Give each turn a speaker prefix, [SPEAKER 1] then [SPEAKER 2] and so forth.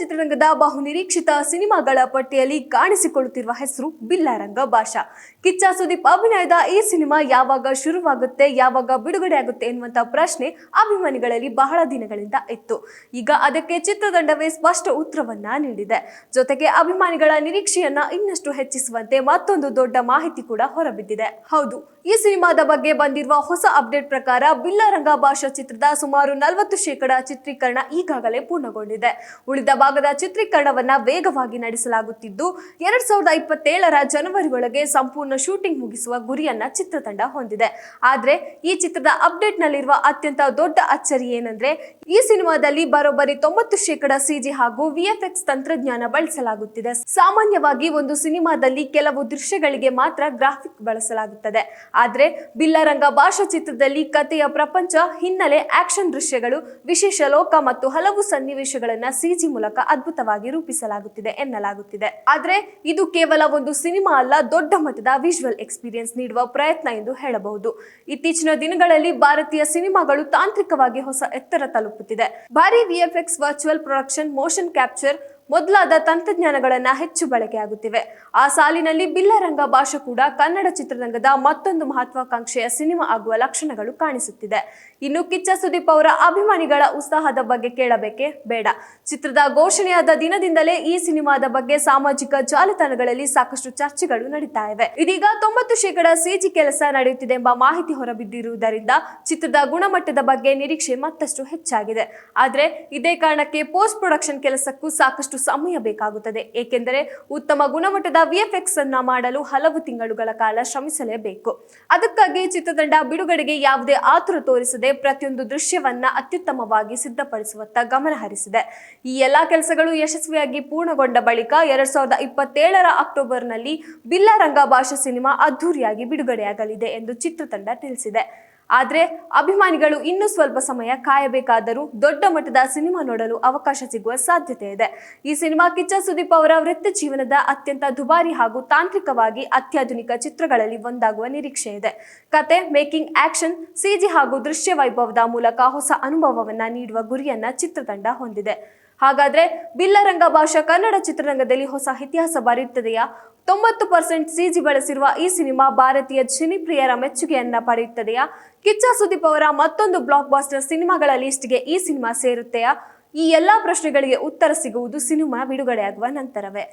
[SPEAKER 1] ಚಿತ್ರರಂಗದ ಬಹುನಿರೀಕ್ಷಿತ ಸಿನಿಮಾಗಳ ಪಟ್ಟಿಯಲ್ಲಿ ಕಾಣಿಸಿಕೊಳ್ಳುತ್ತಿರುವ ಹೆಸರು ಬಿಲ್ಲಾರಂಗ ಭಾಷಾ. ಕಿಚ್ಚ ಸುದೀಪ್ ಅಭಿನಯದ ಈ ಸಿನಿಮಾ ಯಾವಾಗ ಶುರುವಾಗುತ್ತೆ, ಯಾವಾಗ ಬಿಡುಗಡೆ ಆಗುತ್ತೆ ಎನ್ನುವಂತ ಪ್ರಶ್ನೆ ಅಭಿಮಾನಿಗಳಲ್ಲಿ ಬಹಳ ದಿನಗಳಿಂದ ಇತ್ತು. ಈಗ ಅದಕ್ಕೆ ಚಿತ್ರತಂಡವೇ ಸ್ಪಷ್ಟ ಉತ್ತರವನ್ನ ನೀಡಿದೆ. ಜೊತೆಗೆ ಅಭಿಮಾನಿಗಳ ನಿರೀಕ್ಷೆಯನ್ನ ಇನ್ನಷ್ಟು ಹೆಚ್ಚಿಸುವಂತೆ ಮತ್ತೊಂದು ದೊಡ್ಡ ಮಾಹಿತಿ ಕೂಡ ಹೊರಬಿದ್ದಿದೆ. ಹೌದು, ಈ ಸಿನಿಮಾದ ಬಗ್ಗೆ ಬಂದಿರುವ ಹೊಸ ಅಪ್ಡೇಟ್ ಪ್ರಕಾರ ಬಿಲ್ಲಾರಂಗ ಭಾಷಾ ಚಿತ್ರದ ಸುಮಾರು 40% ಚಿತ್ರೀಕರಣ ಈಗಾಗಲೇ ಪೂರ್ಣಗೊಂಡಿದೆ. ಉಳಿದ ಭಾಗದ ಚಿತ್ರೀಕರಣವನ್ನ ವೇಗವಾಗಿ ನಡೆಸಲಾಗುತ್ತಿದ್ದು 2027ರ ಜನವರಿ ಒಳಗೆ ಸಂಪೂರ್ಣ ಶೂಟಿಂಗ್ ಮುಗಿಸುವ ಗುರಿಯನ್ನ ಚಿತ್ರತಂಡ ಹೊಂದಿದೆ. ಆದ್ರೆ ಈ ಚಿತ್ರದ ಅಪ್ಡೇಟ್ ನಲ್ಲಿರುವ ಅತ್ಯಂತ ದೊಡ್ಡ ಅಚ್ಚರಿ ಏನಂದ್ರೆ, ಈ ಸಿನಿಮಾದಲ್ಲಿ ಬರೋಬ್ಬರಿ 90% ಸಿಜಿ ಹಾಗೂ ವಿಎಫ್ಎಕ್ಸ್ ತಂತ್ರಜ್ಞಾನ ಬಳಸಲಾಗುತ್ತಿದೆ. ಸಾಮಾನ್ಯವಾಗಿ ಒಂದು ಸಿನಿಮಾದಲ್ಲಿ ಕೆಲವು ದೃಶ್ಯಗಳಿಗೆ ಮಾತ್ರ ಗ್ರಾಫಿಕ್ ಬಳಸಲಾಗುತ್ತದೆ. ಆದ್ರೆ ಬಿಲ್ಲಾರಂಗ ಭಾಷಾ ಚಿತ್ರದಲ್ಲಿ ಕಥೆಯ ಪ್ರಪಂಚ, ಹಿನ್ನೆಲೆ, ಆಕ್ಷನ್ ದೃಶ್ಯಗಳು, ವಿಶೇಷ ಲೋಕ ಮತ್ತು ಹಲವು ಸನ್ನಿವೇಶಗಳನ್ನ ಸಿಜಿ ಮೂಲಕ ಅದ್ಭುತವಾಗಿ ರೂಪಿಸಲಾಗುತ್ತಿದೆ ಎನ್ನಲಾಗುತ್ತಿದೆ. ಆದ್ರೆ ಇದು ಕೇವಲ ಒಂದು ಸಿನಿಮಾ ಅಲ್ಲ, ದೊಡ್ಡ ಮಟ್ಟದ ವಿಜುವಲ್ ಎಕ್ಸ್ಪೀರಿಯನ್ಸ್ ನೀಡುವ ಪ್ರಯತ್ನ ಎಂದು ಹೇಳಬಹುದು. ಇತ್ತೀಚಿನ ದಿನಗಳಲ್ಲಿ ಭಾರತೀಯ ಸಿನಿಮಾಗಳು ತಾಂತ್ರಿಕವಾಗಿ ಹೊಸ ಎತ್ತರ ತಲುಪುತ್ತಿದೆ. ಭಾರಿ VFX, virtual production, motion capture ಮೊದಲಾದ ತಂತ್ರಜ್ಞಾನಗಳನ್ನ ಹೆಚ್ಚು ಬಳಕೆಯಾಗುತ್ತಿವೆ. ಆ ಸಾಲಿನಲ್ಲಿ ಬಿಲ್ಲಾರಂಗ ಭಾಷಾ ಕೂಡ ಕನ್ನಡ ಚಿತ್ರರಂಗದ ಮತ್ತೊಂದು ಮಹತ್ವಾಕಾಂಕ್ಷೆಯ ಸಿನಿಮಾ ಆಗುವ ಲಕ್ಷಣಗಳು ಕಾಣಿಸುತ್ತಿದೆ. ಇನ್ನು ಕಿಚ್ಚ ಸುದೀಪ್ ಅವರ ಅಭಿಮಾನಿಗಳ ಉತ್ಸಾಹದ ಬಗ್ಗೆ ಕೇಳಬೇಕೆ ಬೇಡ. ಚಿತ್ರದ ಘೋಷಣೆಯಾದ ದಿನದಿಂದಲೇ ಈ ಸಿನಿಮಾದ ಬಗ್ಗೆ ಸಾಮಾಜಿಕ ಜಾಲತಾಣಗಳಲ್ಲಿ ಸಾಕಷ್ಟು ಚರ್ಚೆಗಳು ನಡೀತಾ ಇವೆ. ಇದೀಗ 90% ಸಿಜಿ ಕೆಲಸ ನಡೆಯುತ್ತಿದೆ ಎಂಬ ಮಾಹಿತಿ ಹೊರಬಿದ್ದಿರುವುದರಿಂದ ಚಿತ್ರದ ಗುಣಮಟ್ಟದ ಬಗ್ಗೆ ನಿರೀಕ್ಷೆ ಮತ್ತಷ್ಟು ಹೆಚ್ಚಾಗಿದೆ. ಆದ್ರೆ ಇದೇ ಕಾರಣಕ್ಕೆ ಪೋಸ್ಟ್ ಪ್ರೊಡಕ್ಷನ್ ಕೆಲಸಕ್ಕೂ ಸಾಕಷ್ಟು ಸಮಯ ಬೇಕಾಗುತ್ತದೆ. ಏಕೆಂದರೆ ಉತ್ತಮ ಗುಣಮಟ್ಟದ ವಿಎಫ್ಎಕ್ಸ್ ಅನ್ನ ಮಾಡಲು ಹಲವು ತಿಂಗಳುಗಳ ಕಾಲ ಶ್ರಮಿಸಲೇಬೇಕು. ಅದಕ್ಕಾಗಿ ಚಿತ್ರತಂಡ ಬಿಡುಗಡೆಗೆ ಯಾವುದೇ ಆತುರ ತೋರಿಸದೆ ಪ್ರತಿಯೊಂದು ದೃಶ್ಯವನ್ನ ಅತ್ಯುತ್ತಮವಾಗಿ ಸಿದ್ಧಪಡಿಸುವತ್ತ ಗಮನ ಹರಿಸಿದೆ. ಈ ಎಲ್ಲಾ ಕೆಲಸಗಳು ಯಶಸ್ವಿಯಾಗಿ ಪೂರ್ಣಗೊಂಡ ಬಳಿಕ 2027ರ ಅಕ್ಟೋಬರ್ನಲ್ಲಿ ಬಿಲ್ಲಾರಂಗ ಭಾಷಾ ಸಿನಿಮಾ ಅದ್ಧೂರಿಯಾಗಿ ಬಿಡುಗಡೆಯಾಗಲಿದೆ ಎಂದು ಚಿತ್ರತಂಡ ತಿಳಿಸಿದೆ. ಆದ್ರೆ ಅಭಿಮಾನಿಗಳು ಇನ್ನೂ ಸ್ವಲ್ಪ ಸಮಯ ಕಾಯಬೇಕಾದರೂ ದೊಡ್ಡ ಮಟ್ಟದ ಸಿನಿಮಾ ನೋಡಲು ಅವಕಾಶ ಸಿಗುವ ಸಾಧ್ಯತೆ ಇದೆ. ಈ ಸಿನಿಮಾ ಕಿಚ್ಚ ಸುದೀಪ್ ಅವರ ವೃತ್ತಿ ಜೀವನದ ಅತ್ಯಂತ ದುಬಾರಿ ಹಾಗೂ ತಾಂತ್ರಿಕವಾಗಿ ಅತ್ಯಾಧುನಿಕ ಚಿತ್ರಗಳಲ್ಲಿ ಒಂದಾಗುವ ನಿರೀಕ್ಷೆ ಇದೆ. ಕತೆ, ಮೇಕಿಂಗ್, ಆಕ್ಷನ್, ಸಿಜಿ ಹಾಗೂ ದೃಶ್ಯ ವೈಭವದ ಮೂಲಕ ಹೊಸ ಅನುಭವವನ್ನ ನೀಡುವ ಗುರಿಯನ್ನ ಚಿತ್ರತಂಡ ಹೊಂದಿದೆ. ಹಾಗಾದ್ರೆ ಬಿಲ್ಲಾರಂಗ ಭಾಷಾ ಕನ್ನಡ ಚಿತ್ರರಂಗದಲ್ಲಿ ಹೊಸ ಇತಿಹಾಸ ಬರೆಯುತ್ತದೆಯಾ? 90% ಸಿಜಿ ಬಳಸಿರುವ ಈ ಸಿನಿಮಾ ಭಾರತೀಯ ಸಿನಿಪ್ರಿಯರ ಮೆಚ್ಚುಗೆಯನ್ನ ಪಡೆಯುತ್ತದೆಯಾ? ಕಿಚ್ಚ ಸುದೀಪ್ ಅವರ ಮತ್ತೊಂದು ಬ್ಲಾಕ್ ಬಾಸ್ಟರ್ ಸಿನಿಮಾಗಳ ಲಿಸ್ಟ್ಗೆ ಈ ಸಿನಿಮಾ ಸೇರುತ್ತೆಯಾ? ಈ ಎಲ್ಲಾ ಪ್ರಶ್ನೆಗಳಿಗೆ ಉತ್ತರ ಸಿಗುವುದು ಸಿನಿಮಾ ಬಿಡುಗಡೆಯಾಗುವ ನಂತರವೇ.